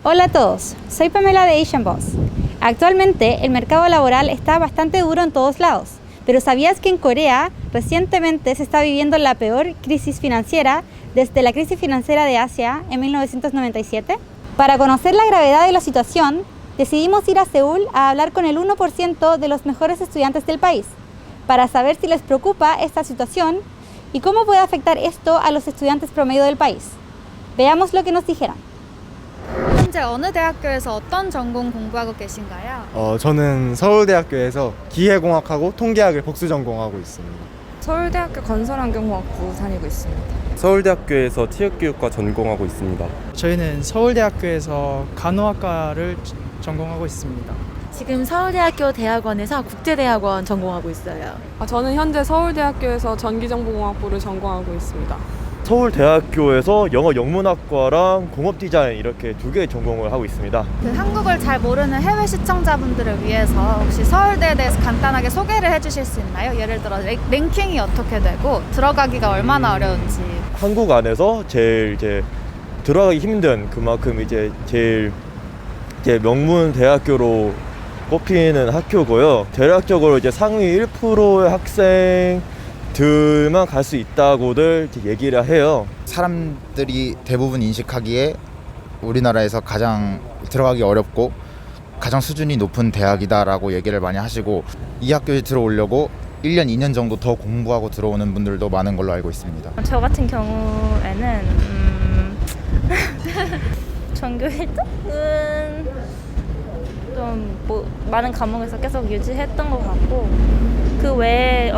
Hola a todos, soy Pamela de Asian Boss. Actualmente el mercado laboral está bastante duro en todos lados, pero ¿sabías que en Corea recientemente se está viviendo la peor crisis financiera desde la crisis financiera de Asia en 1997? Para conocer la gravedad de la situación, decidimos ir a Seúl a hablar con el 1% de los mejores estudiantes del país, para saber si les preocupa esta situación y cómo puede afectar esto a los estudiantes promedio del país. Veamos lo que nos dijeron. 현재 어느 대학교에서 어떤 전공 공부하고 계신가요? 저는 서울대학교에서 기계공학하고 통계학을 복수 전공하고 있습니다. 서울대학교 건설환경공학부 다니고 있습니다. 서울대학교에서体育교육과 전공하고 있습니다. 저희는 서울대학교에서 간호학과를 전공하고 있습니다. 지금 서울대학교 대학원에서 국제대학원 전공하고 있어요. 저는 현재 서울대학교에서 전기정보공학부를 전공하고 있습니다. 서울대학교에서 영어 영문학과랑 공업디자인 이렇게 두 개의 전공을 하고 있습니다. 한국을 잘 모르는 해외 시청자분들을 위해서 혹시 서울대에 대해서 간단하게 소개를 해주실 수 있나요? 예를 들어 랭킹이 어떻게 되고 들어가기가 얼마나 어려운지. 한국 안에서 제일 이제 들어가기 힘든 그만큼 제일 명문 대학교로 꼽히는 학교고요. 대략적으로 상위 1%의 학생들만 갈 수 있다고들 얘기를 해요. 사람들이 대부분 인식하기에 우리나라에서 가장 들어가기 어렵고 가장 수준이 높은 대학이다라고 얘기를 많이 하시고, 이 학교에 들어오려고 1년, 2년 정도 더 공부하고 들어오는 분들도 많은 걸로 알고 있습니다. 저 같은 경우에는 전교 1등은 좀 많은 과목에서 계속 유지했던 것 같고, 그 외에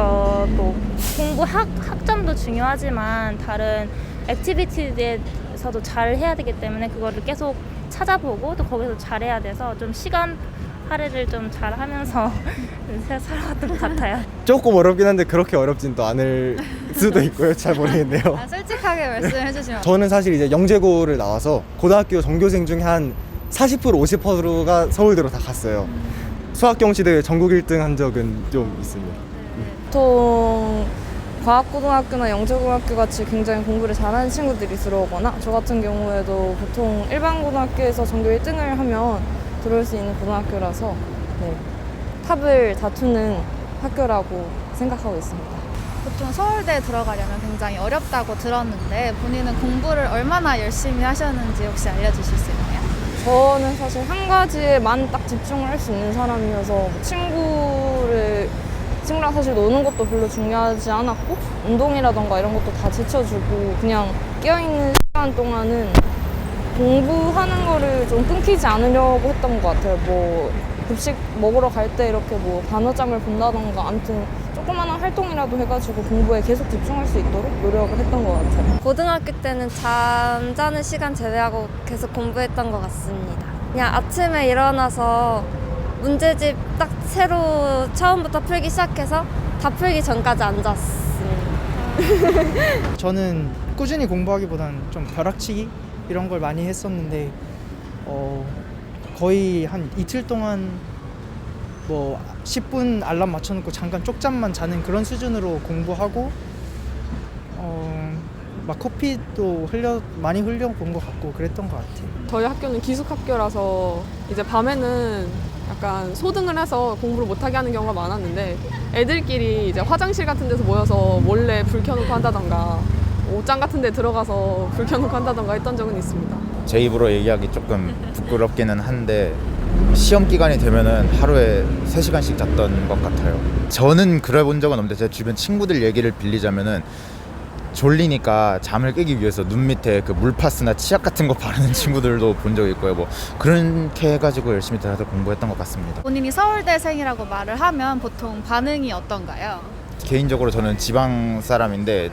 공부 학점도 중요하지만 다른 액티비티에서도 잘 해야 되기 때문에 그거를 계속 찾아보고 또 거기서 잘해야 돼서 좀 시간 할애를 좀 잘하면서 살아왔던 것 같아요. 조금 어렵긴 한데 그렇게 어렵진 또 않을 수도 있고요. 잘 모르겠네요. 솔직하게 말씀해 주시면. 저는 사실 이제 영재고를 나와서 고등학교 전교생 중에 한 40% 50%가 서울대로 다 갔어요. 수학경시대 전국 1등 한 적은 좀 있습니다. 보통 과학고등학교나 영재고등학교 같이 굉장히 공부를 잘하는 친구들이 들어오거나, 저 같은 경우에도 보통 일반 고등학교에서 전교 1등을 하면 들어올 수 있는 고등학교라서 탑을 다투는 학교라고 생각하고 있습니다. 보통 서울대에 들어가려면 굉장히 어렵다고 들었는데 본인은 공부를 얼마나 열심히 하셨는지 혹시 알려주실 수 있나요? 저는 사실 한 가지에만 딱 집중을 할 수 있는 사람이어서 친구랑 사실 노는 것도 별로 중요하지 않았고, 운동이라던가 이런 것도 다 제쳐주고 그냥 깨어있는 시간 동안은 공부하는 거를 좀 끊기지 않으려고 했던 것 같아요. 급식 먹으러 갈 때 이렇게 단어장을 본다던가 아무튼 조그마한 활동이라도 해가지고 공부에 계속 집중할 수 있도록 노력을 했던 것 같아요. 고등학교 때는 잠자는 시간 제외하고 계속 공부했던 것 같습니다. 그냥 아침에 일어나서 문제집 딱 새로 처음부터 풀기 시작해서 다 풀기 전까지 앉았습니다. 저는 꾸준히 공부하기보다는 좀 벼락치기 이런 걸 많이 했었는데 거의 한 이틀 동안 10분 알람 맞춰놓고 잠깐 쪽잠만 자는 그런 수준으로 공부하고 막 커피도 많이 흘려본 것 같고 그랬던 것 같아요. 저희 학교는 기숙학교라서 이제 밤에는 약간 소등을 해서 공부를 못하게 하는 경우가 많았는데, 애들끼리 이제 화장실 같은 데서 모여서 몰래 불 켜놓고 한다던가 옷장 같은 데 들어가서 불 켜놓고 한다던가 했던 적은 있습니다. 제 입으로 얘기하기 조금 부끄럽기는 한데 시험 기간이 되면은 하루에 3시간씩 잤던 것 같아요. 저는 그래 본 적은 없는데 제 주변 친구들 얘기를 빌리자면은 졸리니까 잠을 깨기 위해서 눈 밑에 그 물파스나 치약 같은 거 바르는 친구들도 본 적이 있고요. 그렇게 해가지고 열심히 다들 공부했던 것 같습니다. 본인이 서울대생이라고 말을 하면 보통 반응이 어떤가요? 개인적으로 저는 지방 사람인데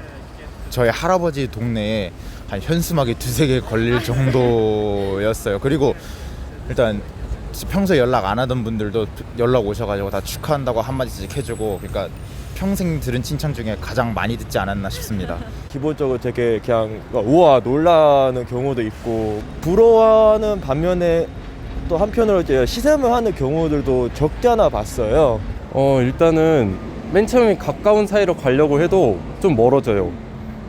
저희 할아버지 동네에 한 현수막이 2-3개 걸릴 정도였어요. 그리고 일단 평소에 연락 안 하던 분들도 연락 오셔가지고 다 축하한다고 한마디씩 해주고, 그러니까 평생 들은 칭찬 중에 가장 많이 듣지 않았나 싶습니다. 기본적으로 되게 그냥 우와 놀라는 경우도 있고, 부러워하는 반면에 또 한편으로 시샘을 하는 경우들도 적지 않아 봤어요. 일단은 맨 처음에 가까운 사이로 가려고 해도 좀 멀어져요.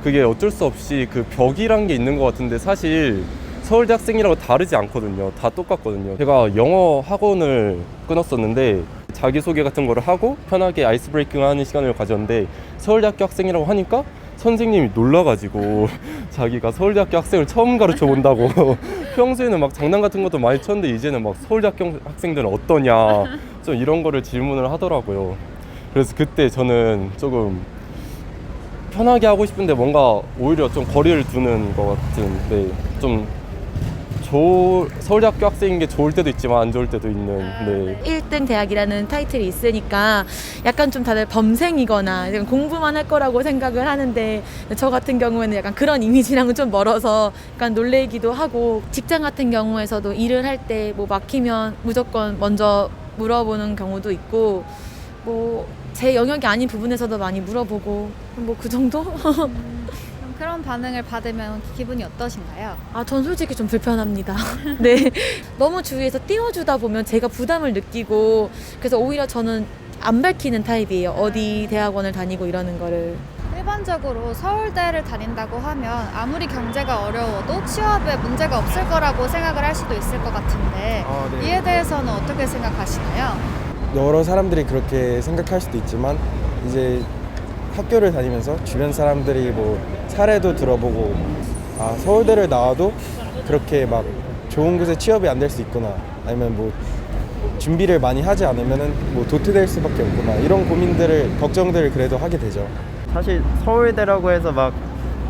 그게 어쩔 수 없이 그 벽이란 게 있는 것 같은데, 사실 서울대 학생이라고 다르지 않거든요. 다 똑같거든요. 제가 영어 학원을 끊었었는데 자기소개 같은 거를 하고 편하게 아이스 브레이킹 하는 시간을 가졌는데 서울대학교 학생이라고 하니까 선생님이 놀라가지고 자기가 서울대학교 학생을 처음 가르쳐 본다고 평소에는 막 장난 같은 것도 많이 쳤는데 이제는 막 서울대학교 학생들은 어떠냐 좀 이런 거를 질문을 하더라고요. 그래서 그때 저는 조금 편하게 하고 싶은데 뭔가 오히려 좀 거리를 두는 것 같은데 좀 서울대학교 학생인 게 좋을 때도 있지만 안 좋을 때도 있는. 네. 1등 대학이라는 타이틀이 있으니까 약간 좀 다들 범생이거나 공부만 할 거라고 생각을 하는데 저 같은 경우에는 약간 그런 이미지랑은 좀 멀어서 약간 놀래기도 하고 직장 같은 경우에서도 일을 할 때 뭐 막히면 무조건 먼저 물어보는 경우도 있고 뭐 제 영역이 아닌 부분에서도 많이 물어보고 뭐 그 정도? 그런 반응을 받으면 기분이 어떠신가요? 전 솔직히 좀 불편합니다. 네. 너무 주위에서 띄워주다 보면 제가 부담을 느끼고 그래서 오히려 저는 안 밝히는 타입이에요. 어디 대학원을 다니고 이러는 거를. 일반적으로 서울대를 다닌다고 하면 아무리 경제가 어려워도 취업에 문제가 없을 거라고 생각을 할 수도 있을 것 같은데 네. 이에 대해서는 어떻게 생각하시나요? 여러 사람들이 그렇게 생각할 수도 있지만 이제 학교를 다니면서 주변 사람들이 뭐 사례도 들어보고 서울대를 나와도 그렇게 막 좋은 곳에 취업이 안 될 수 있구나, 아니면 뭐 준비를 많이 하지 않으면은 뭐 도태될 수밖에 없구나, 이런 걱정들을 그래도 하게 되죠. 사실 서울대라고 해서 막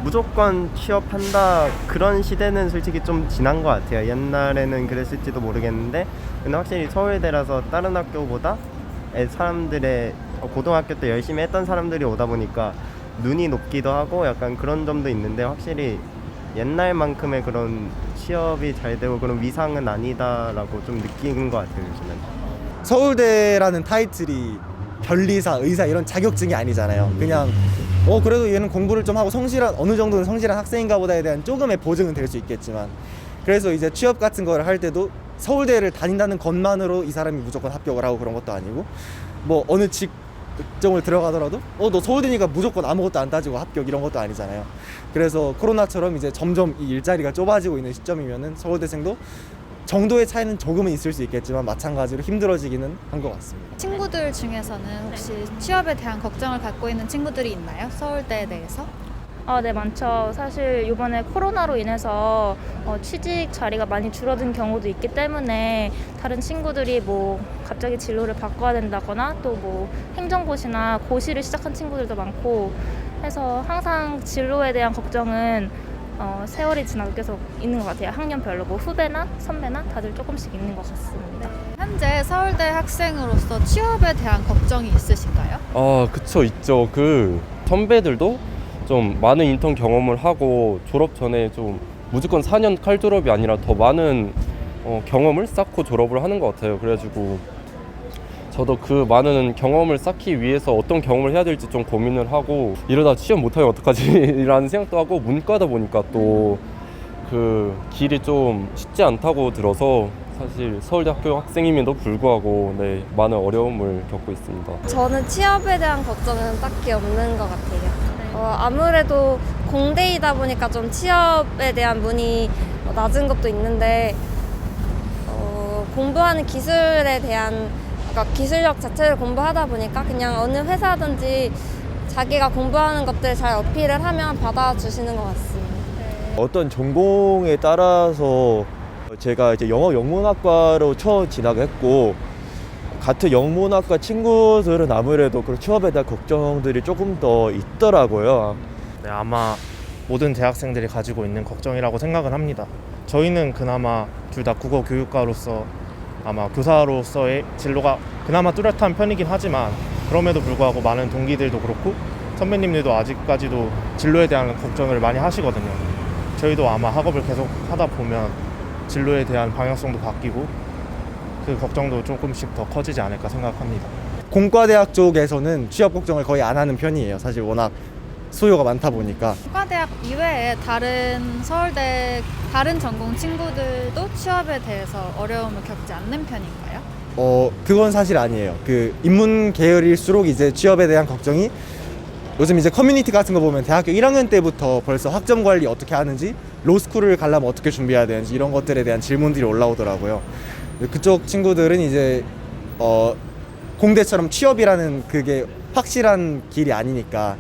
무조건 취업한다 그런 시대는 솔직히 좀 지난 것 같아요. 옛날에는 그랬을지도 모르겠는데 근데 확실히 서울대라서 다른 학교보다 사람들의 고등학교 때 열심히 했던 사람들이 오다 보니까 눈이 높기도 하고 약간 그런 점도 있는데 확실히 옛날만큼의 그런 취업이 잘 되고 그런 위상은 아니다라고 좀 느끼는 것 같아요, 요즘은. 서울대라는 타이틀이 변리사, 의사 이런 자격증이 아니잖아요. 그냥 그래도 얘는 공부를 좀 하고 어느 정도는 성실한 학생인가 보다에 대한 조금의 보증은 될 수 있겠지만, 그래서 이제 취업 같은 거를 할 때도 서울대를 다닌다는 것만으로 이 사람이 무조건 합격을 하고 그런 것도 아니고, 뭐 어느 직종을 들어가더라도 너 서울대니까 무조건 아무것도 안 따지고 합격 이런 것도 아니잖아요. 그래서 코로나처럼 이제 점점 이 일자리가 좁아지고 있는 시점이면은 서울대생도 정도의 차이는 조금은 있을 수 있겠지만 마찬가지로 힘들어지기는 한 것 같습니다. 친구들 중에서는 혹시 취업에 대한 걱정을 갖고 있는 친구들이 있나요? 서울대에 대해서? 네, 많죠. 사실 이번에 코로나로 인해서 취직 자리가 많이 줄어든 경우도 있기 때문에 다른 친구들이 뭐 갑자기 진로를 바꿔야 된다거나 또 뭐 행정고시나 고시를 시작한 친구들도 많고 해서 항상 진로에 대한 걱정은 세월이 지나도 계속 있는 것 같아요. 학년별로 뭐 후배나 선배나 다들 조금씩 있는 것 같습니다. 현재 서울대 학생으로서 취업에 대한 걱정이 있으신가요? 그쵸, 있죠. 선배들도 좀 많은 인턴 경험을 하고 졸업 전에 좀 무조건 4년 칼 졸업이 아니라 더 많은 경험을 쌓고 졸업을 하는 것 같아요. 그래가지고 저도 그 많은 경험을 쌓기 위해서 어떤 경험을 해야 될지 좀 고민을 하고, 이러다 취업 못하면 어떡하지 라는 생각도 하고, 문과다 보니까 또 그 길이 좀 쉽지 않다고 들어서 사실 서울대학교 학생임에도 불구하고 많은 어려움을 겪고 있습니다. 저는 취업에 대한 걱정은 딱히 없는 것 같아요. 아무래도 공대이다 보니까 좀 취업에 대한 문이 낮은 것도 있는데 공부하는 기술에 대한 기술력 자체를 공부하다 보니까 그냥 어느 회사든지 자기가 공부하는 것들 잘 어필을 하면 받아주시는 것 같습니다. 어떤 전공에 따라서 제가 이제 영어 영문학과로 처음 진학을 했고, 같은 영문학과 친구들은 아무래도 그런 취업에 대한 걱정들이 조금 더 있더라고요. 네, 아마 모든 대학생들이 가지고 있는 걱정이라고 생각을 합니다. 저희는 그나마 둘 다 국어 교육과로서 아마 교사로서의 진로가 그나마 뚜렷한 편이긴 하지만 그럼에도 불구하고 많은 동기들도 그렇고 선배님들도 아직까지도 진로에 대한 걱정을 많이 하시거든요. 저희도 아마 학업을 계속 하다 보면 진로에 대한 방향성도 바뀌고 그 걱정도 조금씩 더 커지지 않을까 생각합니다. 공과대학 쪽에서는 취업 걱정을 거의 안 하는 편이에요. 사실 워낙 수요가 많다 보니까. 공과대학 이외에 다른 서울대 다른 전공 친구들도 취업에 대해서 어려움을 겪지 않는 편인가요? 그건 사실 아니에요. 인문 계열일수록 이제 취업에 대한 걱정이 요즘 이제 커뮤니티 같은 거 보면 대학교 1학년 때부터 벌써 학점 관리 어떻게 하는지, 로스쿨을 가려면 어떻게 준비해야 되는지 이런 것들에 대한 질문들이 올라오더라고요. 그쪽 친구들은 이제 공대처럼 취업이라는 그게 확실한 길이 아니니까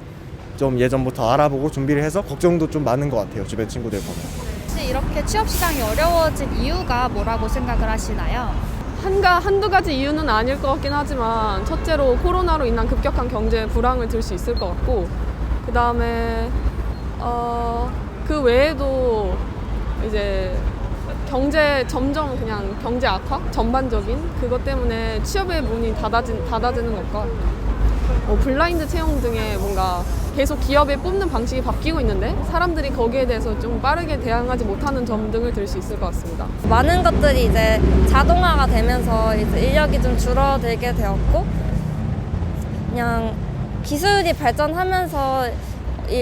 좀 예전부터 알아보고 준비를 해서 걱정도 좀 많은 것 같아요. 주변 친구들 보면. 혹시 이렇게 취업 시장이 어려워진 이유가 뭐라고 생각을 하시나요? 한두 가지 이유는 아닐 것 같긴 하지만 첫째로 코로나로 인한 급격한 경제 불황을 들 수 있을 것 같고, 그 다음에 그 외에도 이제 점점 그냥 경제 악화 전반적인 그것 때문에 취업의 문이 닫아지는 것과 블라인드 채용 등의 뭔가 계속 기업에 뽑는 방식이 바뀌고 있는데 사람들이 거기에 대해서 좀 빠르게 대응하지 못하는 점 등을 들 수 있을 것 같습니다. 많은 것들이 이제 자동화가 되면서 이제 인력이 좀 줄어들게 되었고, 그냥 기술이 발전하면서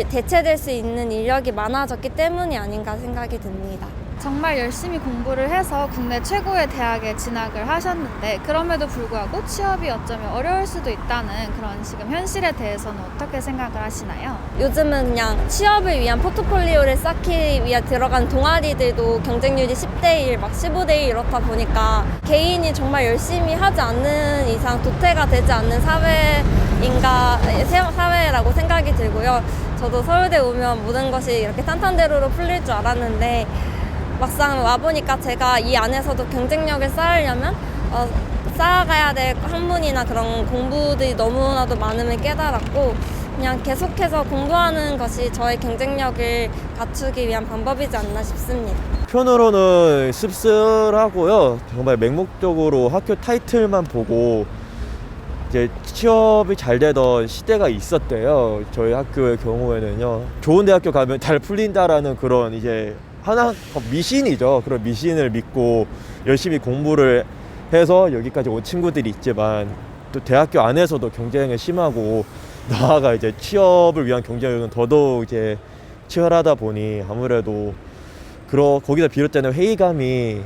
대체될 수 있는 인력이 많아졌기 때문이 아닌가 생각이 듭니다. 정말 열심히 공부를 해서 국내 최고의 대학에 진학을 하셨는데 그럼에도 불구하고 취업이 어쩌면 어려울 수도 있다는 그런 지금 현실에 대해서는 어떻게 생각을 하시나요? 요즘은 그냥 취업을 위한 포트폴리오를 쌓기 위해 들어간 동아리들도 경쟁률이 10대 1, 막 15대 1 이렇다 보니까 개인이 정말 열심히 하지 않는 이상 도태가 되지 않는 사회라고 생각이 들고요. 저도 서울대 오면 모든 것이 이렇게 탄탄대로로 풀릴 줄 알았는데 막상 와보니까 제가 이 안에서도 경쟁력을 쌓으려면 쌓아가야 될 학문이나 그런 공부들이 너무나도 많음을 깨달았고, 그냥 계속해서 공부하는 것이 저의 경쟁력을 갖추기 위한 방법이지 않나 싶습니다. 편으로는 씁쓸하고요. 정말 맹목적으로 학교 타이틀만 보고 이제 취업이 잘 되던 시대가 있었대요. 저희 학교의 경우에는요. 좋은 대학교 가면 잘 풀린다라는 그런 이제 하나 미신이죠. 그런 미신을 믿고 열심히 공부를 해서 여기까지 온 친구들이 있지만, 또 대학교 안에서도 경쟁이 심하고 나아가 이제 취업을 위한 경쟁은 더더욱 이제 치열하다 보니 아무래도 거기서 비롯되는 회의감이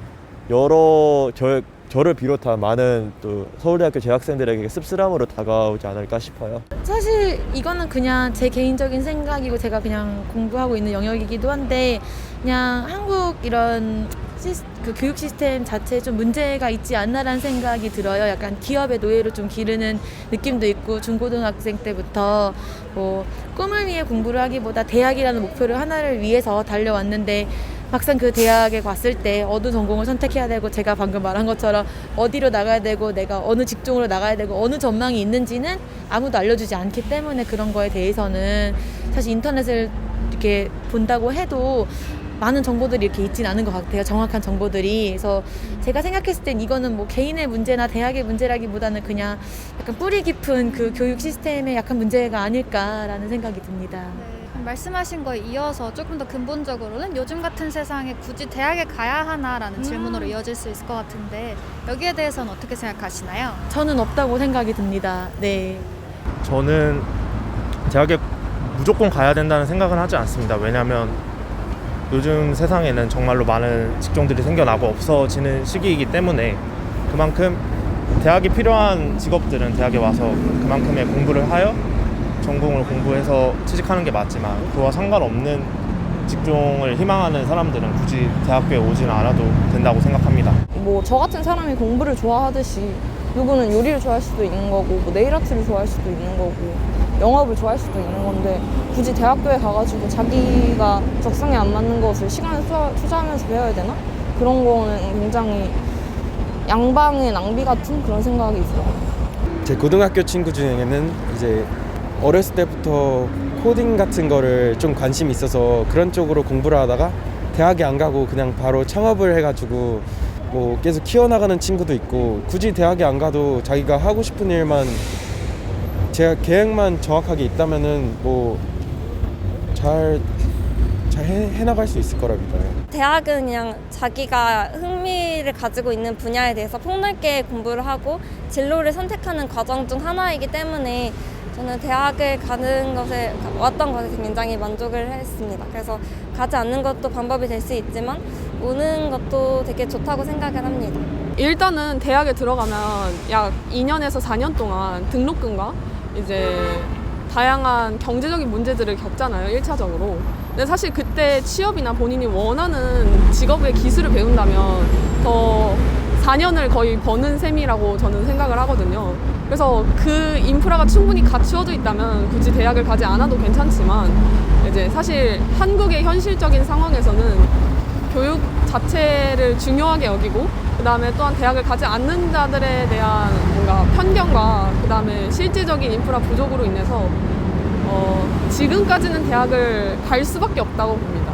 저를 비롯한 많은 또 서울대학교 재학생들에게 씁쓸함으로 다가오지 않을까 싶어요. 사실 이거는 그냥 제 개인적인 생각이고 제가 그냥 공부하고 있는 영역이기도 한데, 그냥 한국 이런 그 교육 시스템 자체에 좀 문제가 있지 않나라는 생각이 들어요. 약간 기업의 노예로 좀 기르는 느낌도 있고, 중고등학생 때부터 뭐 꿈을 위해 공부를 하기보다 대학이라는 목표를 하나를 위해서 달려왔는데 막상 그 대학에 갔을 때 어느 전공을 선택해야 되고, 제가 방금 말한 것처럼 어디로 나가야 되고 내가 어느 직종으로 나가야 되고 어느 전망이 있는지는 아무도 알려주지 않기 때문에 그런 거에 대해서는 사실 인터넷을 이렇게 본다고 해도 많은 정보들이 이렇게 있진 않은 것 같아요. 정확한 정보들이. 그래서 제가 생각했을 땐 이거는 뭐 개인의 문제나 대학의 문제라기보다는 그냥 약간 뿌리 깊은 그 교육 시스템의 약간 문제가 아닐까라는 생각이 듭니다. 말씀하신 거에 이어서 조금 더 근본적으로는 요즘 같은 세상에 굳이 대학에 가야 하나라는 질문으로 이어질 수 있을 것 같은데, 여기에 대해서는 어떻게 생각하시나요? 저는 없다고 생각이 듭니다. 네. 저는 대학에 무조건 가야 된다는 생각은 하지 않습니다. 왜냐하면 요즘 세상에는 정말로 많은 직종들이 생겨나고 없어지는 시기이기 때문에 그만큼 대학이 필요한 직업들은 대학에 와서 그만큼의 공부를 하여 전공을 공부해서 취직하는 게 맞지만, 그와 상관없는 직종을 희망하는 사람들은 굳이 대학교에 오지는 않아도 된다고 생각합니다. 뭐 저 같은 사람이 공부를 좋아하듯이 누구는 요리를 좋아할 수도 있는 거고, 뭐 네일 아트를 좋아할 수도 있는 거고, 영업을 좋아할 수도 있는 건데, 굳이 대학교에 가가지고 자기가 적성에 안 맞는 것을 시간을 투자하면서 배워야 되나? 그런 거는 굉장히 양방의 낭비 같은 그런 생각이 들어요. 제 고등학교 친구 중에는 이제 어렸을 때부터 코딩 같은 거를 좀 관심이 있어서 그런 쪽으로 공부를 하다가 대학에 안 가고 그냥 바로 창업을 해가지고 뭐 계속 키워나가는 친구도 있고, 굳이 대학에 안 가도 자기가 하고 싶은 일만, 제가 계획만 정확하게 있다면은 뭐 잘 해나갈 수 있을 거라 믿어요. 대학은 그냥 자기가 흥미를 가지고 있는 분야에 대해서 폭넓게 공부를 하고 진로를 선택하는 과정 중 하나이기 때문에 저는 대학을 왔던 것에 굉장히 만족을 했습니다. 그래서 가지 않는 것도 방법이 될 수 있지만 오는 것도 되게 좋다고 생각을 합니다. 일단은 대학에 들어가면 약 2년에서 4년 동안 등록금과 이제 다양한 경제적인 문제들을 겪잖아요, 1차적으로. 근데 사실 그때 취업이나 본인이 원하는 직업의 기술을 배운다면 더 4년을 거의 버는 셈이라고 저는 생각을 하거든요. 그래서 그 인프라가 충분히 갖추어져 있다면 굳이 대학을 가지 않아도 괜찮지만 이제 사실 한국의 현실적인 상황에서는 교육 자체를 중요하게 여기고 그다음에 또한 대학을 가지 않는 자들에 대한 뭔가 편견과 그다음에 실질적인 인프라 부족으로 인해서 지금까지는 대학을 갈 수밖에 없다고 봅니다.